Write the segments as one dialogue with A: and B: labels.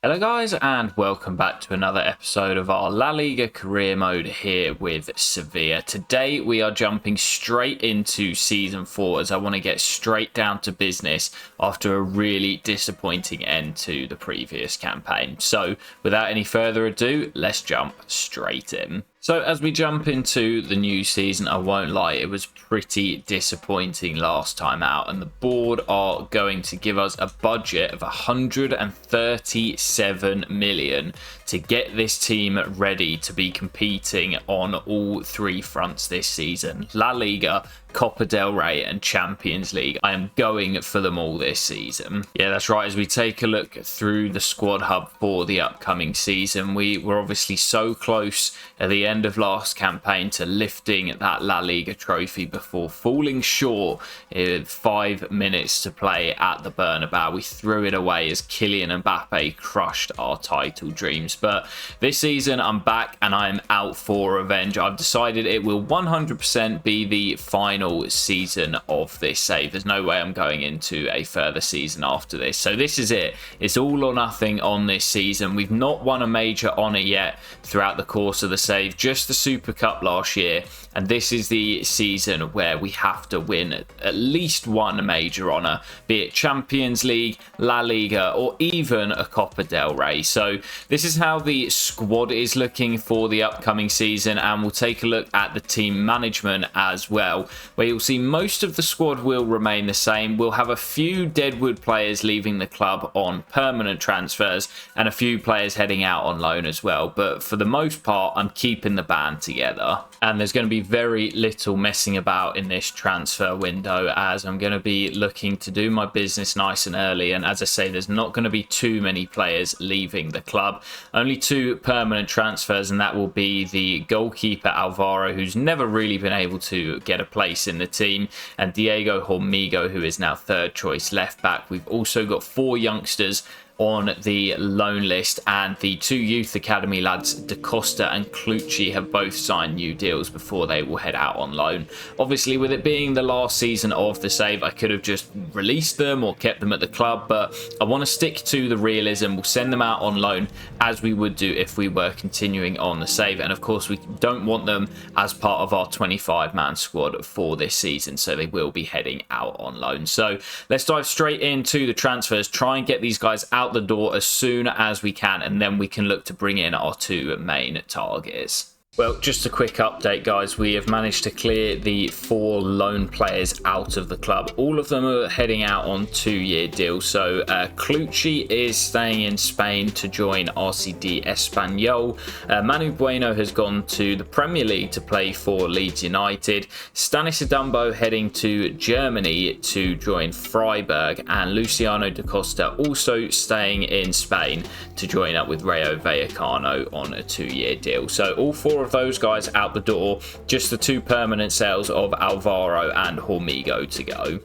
A: Hello guys and welcome back to another episode of our La Liga career mode here with Sevilla. Today we are jumping straight into season 4 as I want to get straight down to business after a really disappointing end to the previous campaign. So without any further ado, let's jump straight in. So as we jump into the new season, I won't lie, it was pretty disappointing last time out, and the board are going to give us a budget of 137 million to get this team ready to be competing on all three fronts this season: La Liga, Copa Del Rey and Champions League. I am going for them all this season. Yeah, that's right. As we take a look through the squad hub for the upcoming season, we were obviously so close at the end of last campaign to lifting that La Liga trophy before falling short with 5 minutes to play at the Bernabeu. We threw it away as Kylian Mbappe crushed our title dreams. But this season I'm back and I am out for revenge. I've decided it will 100% be the final season of this save. There's no way I'm going into a further season after this. So this is it. It's all or nothing on this season. We've not won a major honour yet throughout the course of the save, just the Super Cup last year. And this is the season where we have to win at least one major honour, be it Champions League, La Liga, or even a Copa del Rey. So this is how the squad is looking for the upcoming season, and we'll take a look at the team management as well, where you'll see most of the squad will remain the same. We'll have a few Deadwood players leaving the club on permanent transfers and a few players heading out on loan as well. But for the most part, I'm keeping the band together. And there's going to be very little messing about in this transfer window, as I'm going to be looking to do my business nice and early. And as I say, there's not going to be too many players leaving the club. Only 2 permanent transfers, and that will be the goalkeeper Alvaro, who's never really been able to get a place in the team, and Diego Hormigo, who is now third choice left back. We've also got 4 youngsters on the loan list, and the 2 youth academy lads Da Costa and Clucci have both signed new deals before they will head out on loan. Obviously, with it being the last season of the save, I could have just released them or kept them at the club, but I want to stick to the realism. We'll send them out on loan as we would do if we were continuing on the save, and of course we don't want them as part of our 25-man squad for this season, so they will be heading out on loan. So let's dive straight into the transfers, try and get these guys out the door as soon as we can, and then we can look to bring in our 2 main targets. Well, just a quick update, guys. We have managed to clear the 4 loan players out of the club. All of them are heading out on 2-year deals. So Clucci is staying in Spain to join RCD Espanyol. Manu Bueno has gone to the Premier League to play for Leeds United. Stanis Adumbo heading to Germany to join Freiburg. And Luciano Da Costa also staying in Spain to join up with Rayo Vallecano on a 2-year deal. So all 4 of those guys out the door, just the 2 permanent sales of Alvaro and Hormigo to go.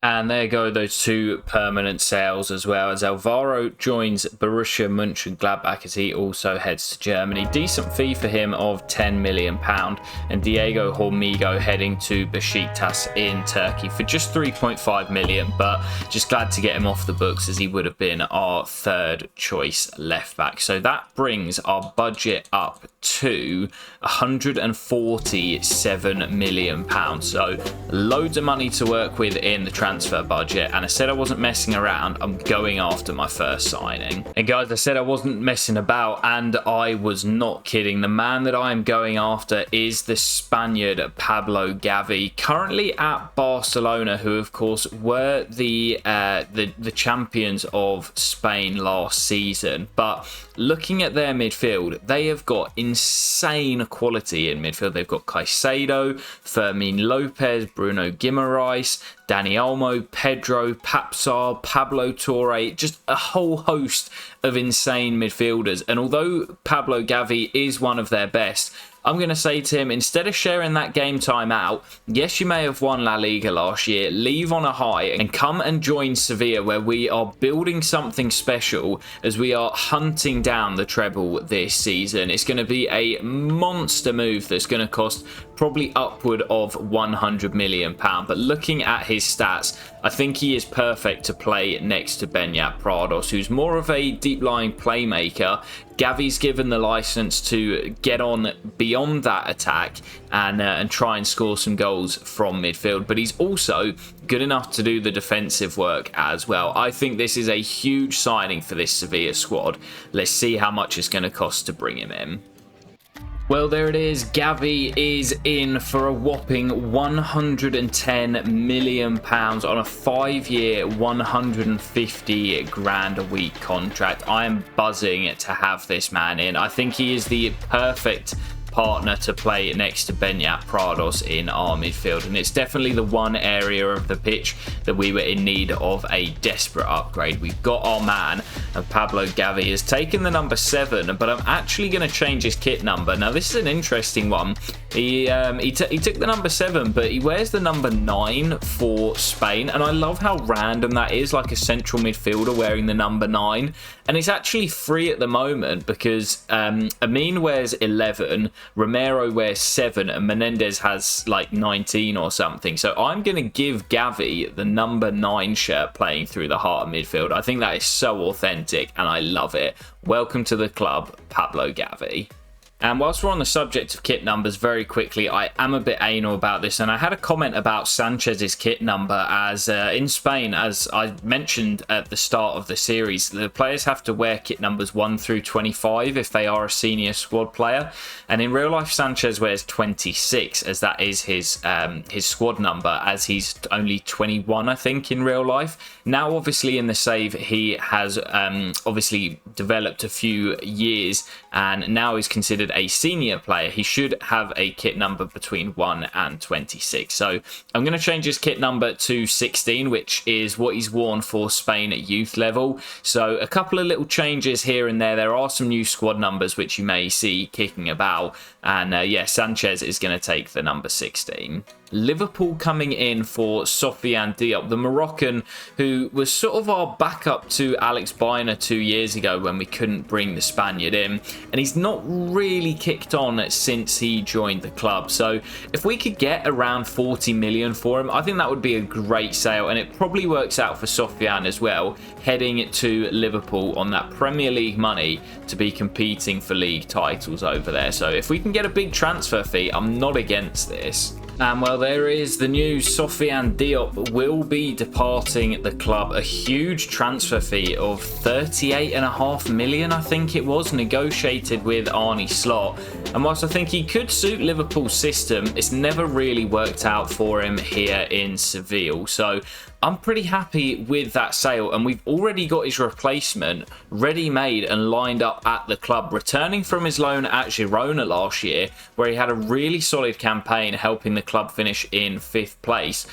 A: And there go those 2 permanent sales, as well as Alvaro joins Borussia Mönchengladbach as he also heads to Germany. Decent fee for him of £10 million, and Diego Hormigo heading to Besiktas in Turkey for just 3.5 million, but just glad to get him off the books as he would have been our 3rd choice left back. So that brings our budget up to £147 million. So loads of money to work with in the transfer budget, and I said I wasn't messing around. I'm going after my first signing. And guys, I said I wasn't messing about, and I was not kidding. The man that I am going after is the Spaniard Pablo Gavi, currently at Barcelona, who of course were the champions of Spain last season. But looking at their midfield, they have got insane quality in midfield. They've got Caicedo, Fermin Lopez, Bruno Guimaraes, Dani Olmo, Pedro, Papsar, Pablo Torre, just a whole host of insane midfielders. And although Pablo Gavi is one of their best, I'm going to say to him, instead of sharing that game time out, yes, you may have won La Liga last year, leave on a high and come and join Sevilla, where we are building something special as we are hunting down the treble this season. It's going to be a monster move that's going to cost probably upward of £100 million. But looking at his stats, I think he is perfect to play next to Beñat Prados, who's more of a deep-lying playmaker. Gavi's given the license to get on beyond that attack and try and score some goals from midfield, but he's also good enough to do the defensive work as well. I think this is a huge signing for this Sevilla squad. Let's see how much it's going to cost to bring him in. Well, there it is. Gavi is in for a whopping £110 million on a 5-year, 150 grand a week contract. I am buzzing to have this man in. I think he is the perfect partner to play next to Beñat Prados in our midfield, and it's definitely the one area of the pitch that we were in need of a desperate upgrade. We've got our man, and Pablo Gavi has taken the number 7, but I'm actually going to change his kit number. Now this is an interesting one. He took the number 7, but he wears the number 9 for Spain, and I love how random that is, like a central midfielder wearing the number 9. And it's actually free at the moment because Amin wears 11, Romero wears 7, and Menendez has like 19 or something. So I'm going to give Gavi the number 9 shirt playing through the heart of midfield. I think that is so authentic and I love it. Welcome to the club, Pablo Gavi. And whilst we're on the subject of kit numbers, very quickly, I am a bit anal about this, and I had a comment about Sanchez's kit number as in Spain, as I mentioned at the start of the series, the players have to wear kit numbers 1 through 25 if they are a senior squad player, and in real life Sanchez wears 26 as that is his squad number, as he's only 21 I think in real life. Now obviously in the save he has obviously developed a few years and now is considered a senior player. He should have a kit number between 1 and 26. So I'm going to change his kit number to 16, which is what he's worn for Spain at youth level. So a couple of little changes here and there. There are some new squad numbers which you may see kicking about. And yeah, Sanchez is going to take the number 16. Liverpool coming in for Sofiane Diop, the Moroccan who was sort of our backup to Alex Baena 2 years ago when we couldn't bring the Spaniard in, and he's not really kicked on since he joined the club. So if we could get around 40 million for him, I think that would be a great sale, and it probably works out for Sofiane as well, heading to Liverpool on that Premier League money to be competing for league titles over there. So if we can get a big transfer fee, I'm not against this. And well, there is the news. Sofiane Diop will be departing the club. A huge transfer fee of 38.5 million, I think it was, negotiated with Arne Slot. And whilst I think he could suit Liverpool's system, it's never really worked out for him here in Seville. So I'm pretty happy with that sale, and we've already got his replacement ready-made and lined up at the club, returning from his loan at Girona last year, where he had a really solid campaign helping the club finish in 5th place.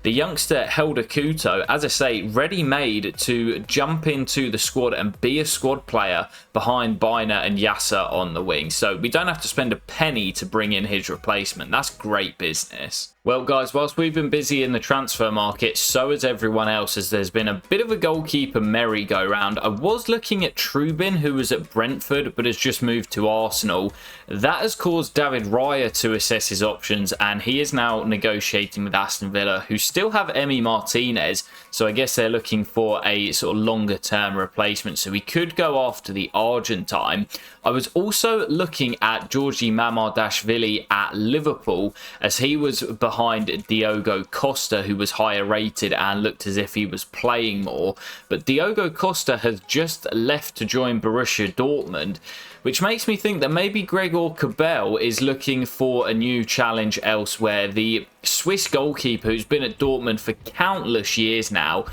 A: The youngster Helder Couto, as I say, ready-made to jump into the squad and be a squad player behind Baena and Yasser on the wing. So we don't have to spend a penny to bring in his replacement. That's great business. Well, guys, whilst we've been busy in the transfer market, so has everyone else, as there's been a bit of a goalkeeper merry-go-round. I was looking at Trubin, who was at Brentford, but has just moved to Arsenal. That has caused David Raya to assess his options, and he is now negotiating with Aston Villa, who still have Emi Martinez, so I guess they're looking for a sort of longer-term replacement, so we could go after the Argentine. I was also looking at Georgi Mamardashvili at Liverpool, as he was behind Diogo Costa, who was higher rated and looked as if he was playing more. But Diogo Costa has just left to join Borussia Dortmund, which makes me think that maybe Gregor Kobel is looking for a new challenge elsewhere. The Swiss goalkeeper who's been at Dortmund for countless years now,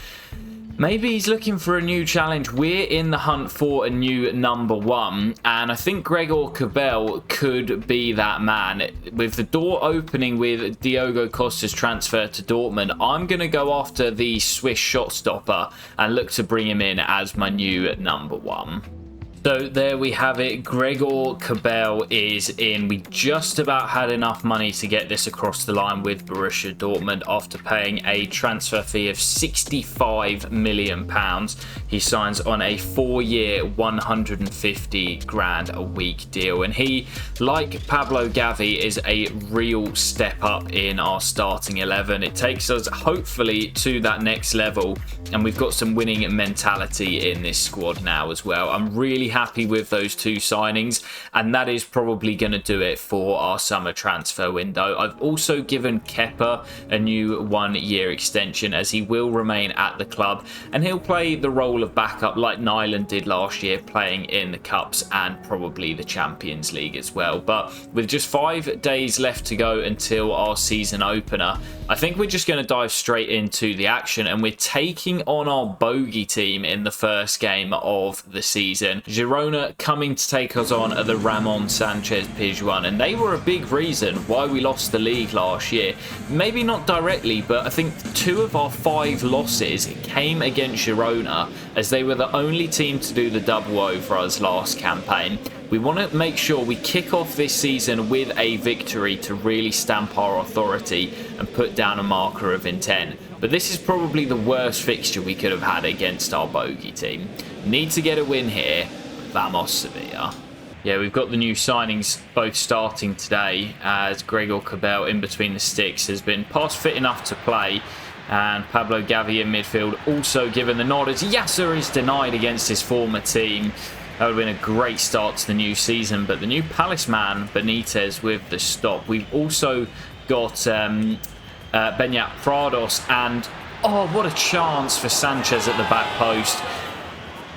A: maybe he's looking for a new challenge. We're in the hunt for a new number 1, and I think Gregor Kobel could be that man. With the door opening with Diogo Costa's transfer to Dortmund, I'm going to go after the Swiss shot stopper and look to bring him in as my new number 1. So there we have it. Gregor Kobel is in. We just about had enough money to get this across the line with Borussia Dortmund after paying a transfer fee of £65 million. He signs on a 4-year, 150 grand a week deal. And he, like Pablo Gavi, is a real step up in our starting 11. It takes us hopefully to that next level. And we've got some winning mentality in this squad now as well. I'm really happy with those two signings, and that is probably going to do it for our summer transfer window. I've also given Kepa a new 1-year extension, as he will remain at the club and he'll play the role of backup like Nyland did last year, playing in the Cups and probably the Champions League as well. But with just 5 days left to go until our season opener, I think we're just going to dive straight into the action, and we're taking on our bogey team in the first game of the season. Girona coming to take us on at the Ramon Sanchez Pizjuan, and they were a big reason why we lost the league last year. Maybe not directly, but I think 2 of our 5 losses came against Girona, as they were the only team to do the double over us last campaign. We want to make sure we kick off this season with a victory to really stamp our authority and put down a marker of intent. But this is probably the worst fixture we could have had against our bogey team. Need to get a win here. Vamos Sevilla. Yeah, we've got the new signings both starting today, as Gregor Kobel in between the sticks has been past fit enough to play, and Pablo Gavi in midfield also given the nod, as Yasser is denied against his former team. That would have been a great start to the new season, but the new Palace man, Benitez, with the stop. We've also got Beñat Prados, and oh, what a chance for Sanchez at the back post.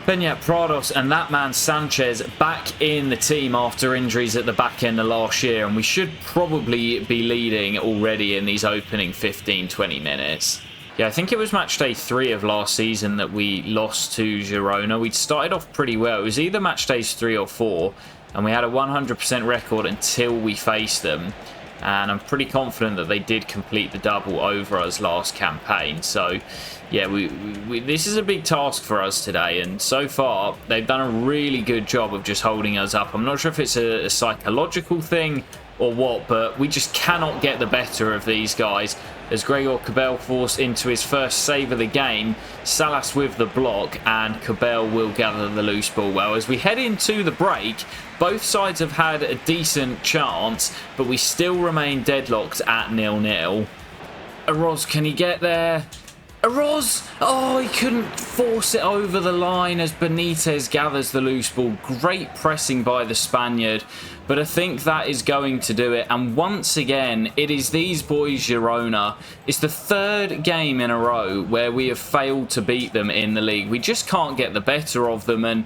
A: Beñat Prados and that man Sanchez back in the team after injuries at the back end of last year, and we should probably be leading already in these opening 15-20 minutes. Yeah, I think it was match day 3 of last season that we lost to Girona. We'd started off pretty well. It was either match days 3 or 4, and we had a 100% record until we faced them. And I'm pretty confident that they did complete the double over us last campaign. So, yeah, this is a big task for us today. And so far, they've done a really good job of just holding us up. I'm not sure if it's a psychological thing or what, but we just cannot get the better of these guys. As Gregor Kobel forced into his first save of the game, Salas with the block, and Kobel will gather the loose ball well. As we head into the break, both sides have had a decent chance, but we still remain deadlocked at 0-0. Aroz, can he get there? Aroz! Oh, he couldn't force it over the line as Benitez gathers the loose ball. Great pressing by the Spaniard, but I think that is going to do it. And once again, it is these boys, Girona. It's the 3rd game in a row where we have failed to beat them in the league. We just can't get the better of them, and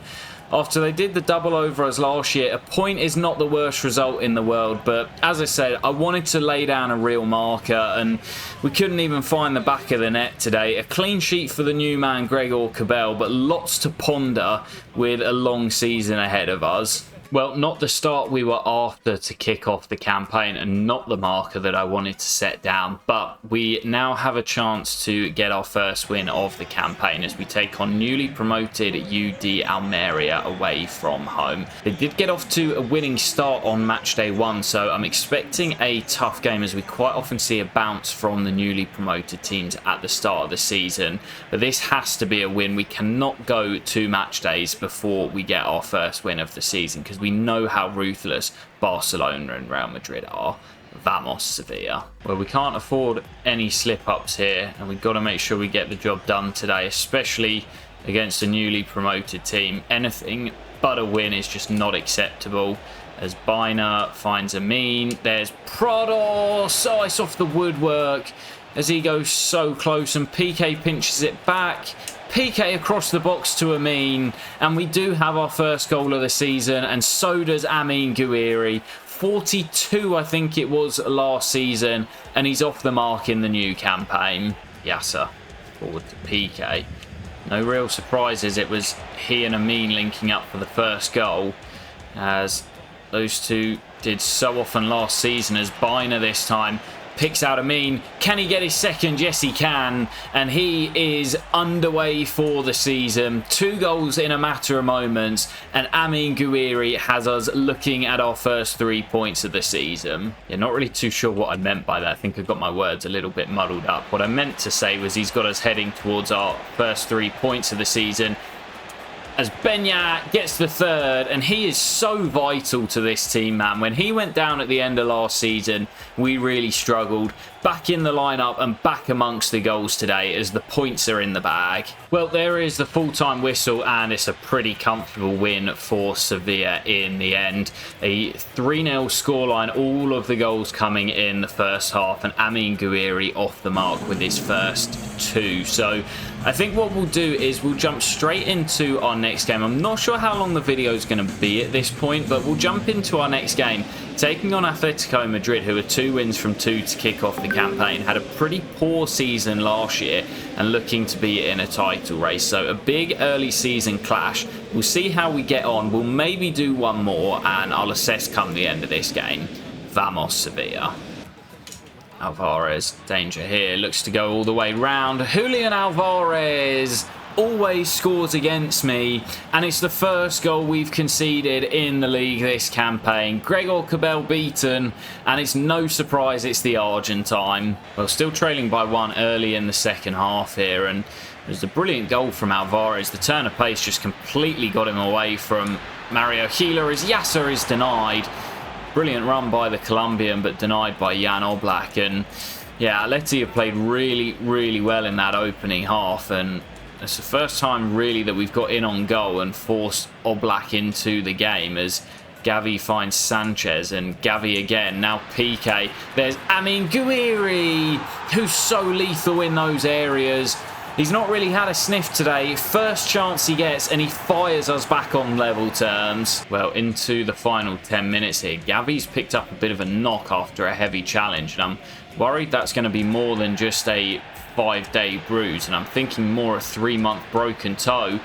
A: after they did the double over us last year, a point is not the worst result in the world. But as I said, I wanted to lay down a real marker, and we couldn't even find the back of the net today. A clean sheet for the new man Gregor Kobel, but lots to ponder with a long season ahead of us. Well, not the start we were after to kick off the campaign, and not the marker that I wanted to set down, but we now have a chance to get our first win of the campaign as we take on newly promoted UD Almeria away from home. They did get off to a winning start on match day 1, so I'm expecting a tough game, as we quite often see a bounce from the newly promoted teams at the start of the season. But this has to be a win. We cannot go 2 match days before we get our first win of the season, because we know how ruthless Barcelona and Real Madrid are. Vamos Sevilla. Well, we can't afford any slip-ups here, and we've got to make sure we get the job done today, especially against a newly promoted team. Anything but a win is just not acceptable. As Biner finds Amin, there's Prados. Oh, it's off the woodwork as he goes so close, and PK pinches it back. PK across the box to Amin, and we do have our first goal of the season, and so does Amin Gouiri. 42, I think it was, last season, and he's off the mark in the new campaign. Yasser forward to PK. No real surprises, it was he and Amin linking up for the first goal, as those two did so often last season. As Biner this time picks out Amin. Can he get his second? Yes, he can. And he is underway for the season. 2 goals in a matter of moments. And Amin Gouiri has us looking at our first 3 points of the season. Yeah, not really too sure what I meant by that. I think I got my words a little bit muddled up. What I meant to say was he's got us heading towards our first 3 points of the season, as Benyat gets the 3rd, and he is so vital to this team, man. When he went down at the end of last season, we really struggled. Back in the lineup and back amongst the goals today as the points are in the bag. Well, there is the full-time whistle, and it's a pretty comfortable win for Sevilla in the end. A 3-0 scoreline, all of the goals coming in the first half, and Amin Gouiri off the mark with his first 2. So I think what we'll do is we'll jump straight into our next game. I'm not sure how long the video is going to be at this point, but we'll jump into our next game, taking on Atletico Madrid, who are 2 wins from 2 to kick off the campaign. Had a pretty poor season last year and looking to be in a title race. So a big early season clash. We'll see how we get on. We'll maybe do one more and I'll assess come the end of this game. Vamos, Sevilla. Alvarez, danger here, looks to go all the way round. Julian Alvarez always scores against me, and it's the first goal we've conceded in the league this campaign. Gregor Cabell beaten, and it's no surprise it's the Argentine. Well, still trailing by 1 early in the second half here, and there's a brilliant goal from Alvarez. The turn of pace just completely got him away from Mario Gila as Yasser is denied. Brilliant run by the Colombian, but denied by Jan Oblak. And yeah, Atleti have played really, really well in that opening half, and it's the first time really that we've got in on goal and forced Oblak into the game as Gavi finds Sanchez, and Gavi again, now Piqué. There's Amin Gouiri, who's so lethal in those areas. He's not really had a sniff today. First chance he gets, and he fires us back on level terms. Well, into the final 10 minutes here. Gavi's picked up a bit of a knock after a heavy challenge, and I'm worried that's going to be more than just a 5-day bruise, and I'm thinking more a 3-month broken toe.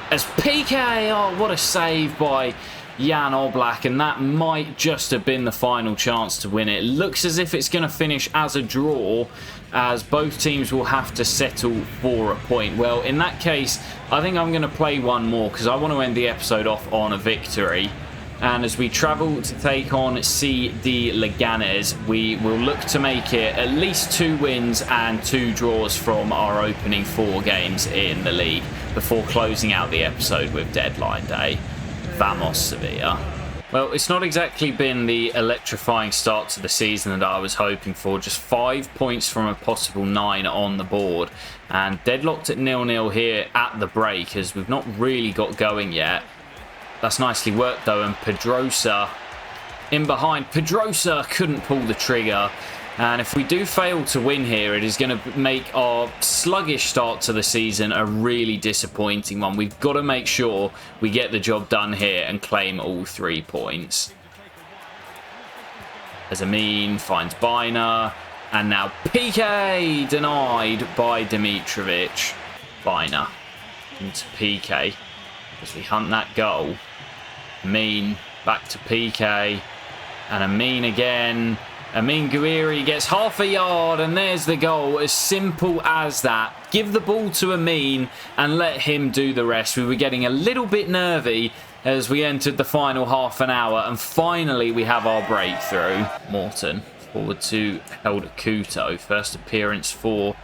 A: As Piqué, oh, what a save by Jan Oblak, and that might just have been the final chance to win it. It looks as if it's going to finish as a draw, as both teams will have to settle for a point. Well, in that case, I think I'm going to play one more because I want to end the episode off on a victory. And as we travel to take on CD Leganes, we will look to make it at least 2 wins and 2 draws from our opening 4 games in the league before closing out the episode with deadline day. Vamos, Sevilla. Well, it's not exactly been the electrifying start to the season that I was hoping for. Just 5 points from a possible 9 on the board. And deadlocked at 0-0 here at the break, as we've not really got going yet. That's nicely worked though, and Pedrosa in behind. Pedrosa couldn't pull the trigger. And if we do fail to win here, it is going to make our sluggish start to the season a really disappointing one. We've got to make sure we get the job done here and claim all 3 points. As Amin finds Biner, and now Piqué denied by Dimitrovic. Biner into Piqué as we hunt that goal. Amin back to Piqué, and Amin again. Amin Gouiri gets half a yard, and there's the goal. As simple as that. Give the ball to Amin and let him do the rest. We were getting a little bit nervy as we entered the final half an hour, and finally we have our breakthrough. Morton forward to Helder Couto. First appearance for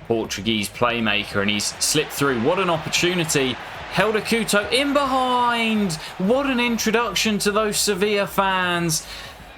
A: Portuguese playmaker, and he's slipped through. What an opportunity. Helder Couto in behind. What an introduction to those Sevilla fans.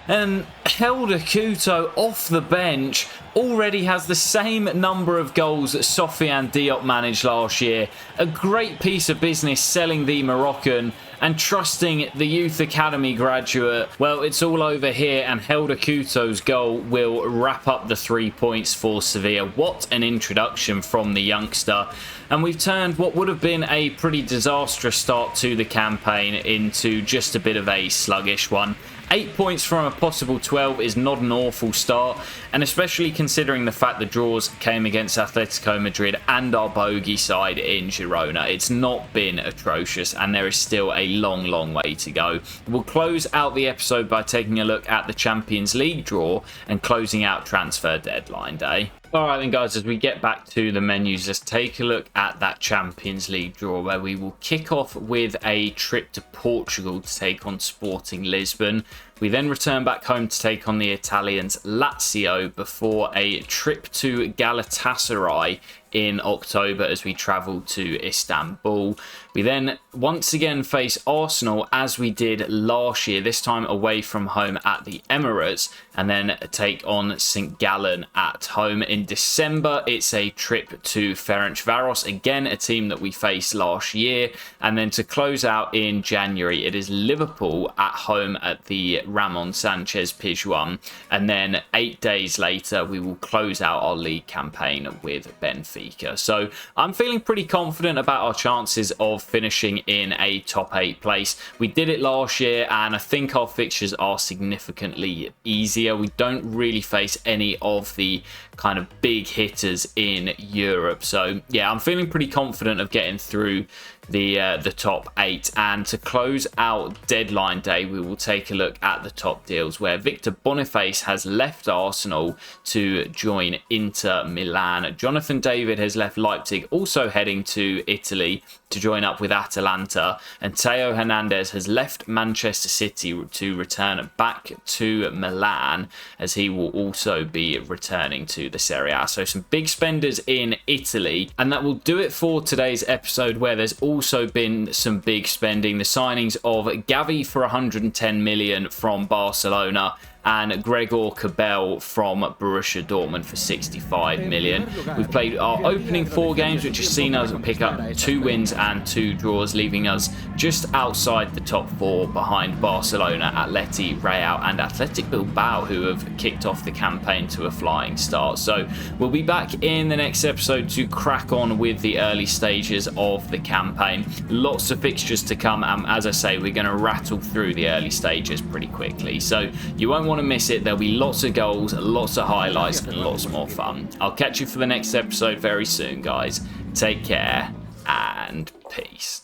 A: And Helder Couto off the bench already has the same number of goals that Sofiane Diop managed last year. A great piece of business selling the Moroccan and trusting the youth academy graduate. Well, it's all over here, and Helder Couto's goal will wrap up the 3 points for Sevilla. What an introduction from the youngster. and we've turned what would have been a pretty disastrous start to the campaign into just a bit of a sluggish one. 8 points from a possible 12 is not an awful start, and especially considering the fact the draws came against Atletico Madrid and our bogey side in Girona. It's not been atrocious, and there is still a long, long way to go. We'll close out the episode by taking a look at the Champions League draw and closing out transfer deadline day. Alright then guys, as we get back to the menus, let's take a look at that Champions League draw, where we will kick off with a trip to Portugal to take on Sporting Lisbon. We then return back home to take on the Italians Lazio before a trip to Galatasaray in October as we travel to Istanbul. We then once again face Arsenal as we did last year, this time away from home at the Emirates, and then take on St. Gallen at home. In December, it's a trip to Ferencvaros, again a team that we faced last year, and then to close out in January, it is Liverpool at home at the Ramon Sanchez Pizjuan, and then 8 days later we will close out our league campaign with Benfica. So I'm feeling pretty confident about our chances of finishing in a top 8 place. We did it last year, and I think our fixtures are significantly easier. We don't really face any of the kind of big hitters in Europe. So yeah, I'm feeling pretty confident of getting through the top 8. And to close out deadline day, we will take a look at the top deals, where Victor Boniface has left Arsenal to join Inter Milan. Jonathan David has left Leipzig, also heading to Italy to join up with Atalanta, and Theo Hernandez has left Manchester City to return back to Milan, as he will also be returning to the Serie A. So some big spenders in Italy, and that will do it for today's episode, where there's also been some big spending. The signings of Gavi for 110 million from Barcelona, and Gregor Kobel from Borussia Dortmund for 65 million. We've played our opening 4 games, which has seen us pick up 2 wins and 2 draws, leaving us just outside the top 4 behind Barcelona, Atleti, Real and Athletic Bilbao, who have kicked off the campaign to a flying start. So we'll be back in the next episode to crack on with the early stages of the campaign. Lots of fixtures to come, and as I say, we're going to rattle through the early stages pretty quickly. So you won't want to miss it. There'll be lots of goals, lots of highlights and lots more fun. I'll catch you for the next episode very soon, guys. Take care and peace.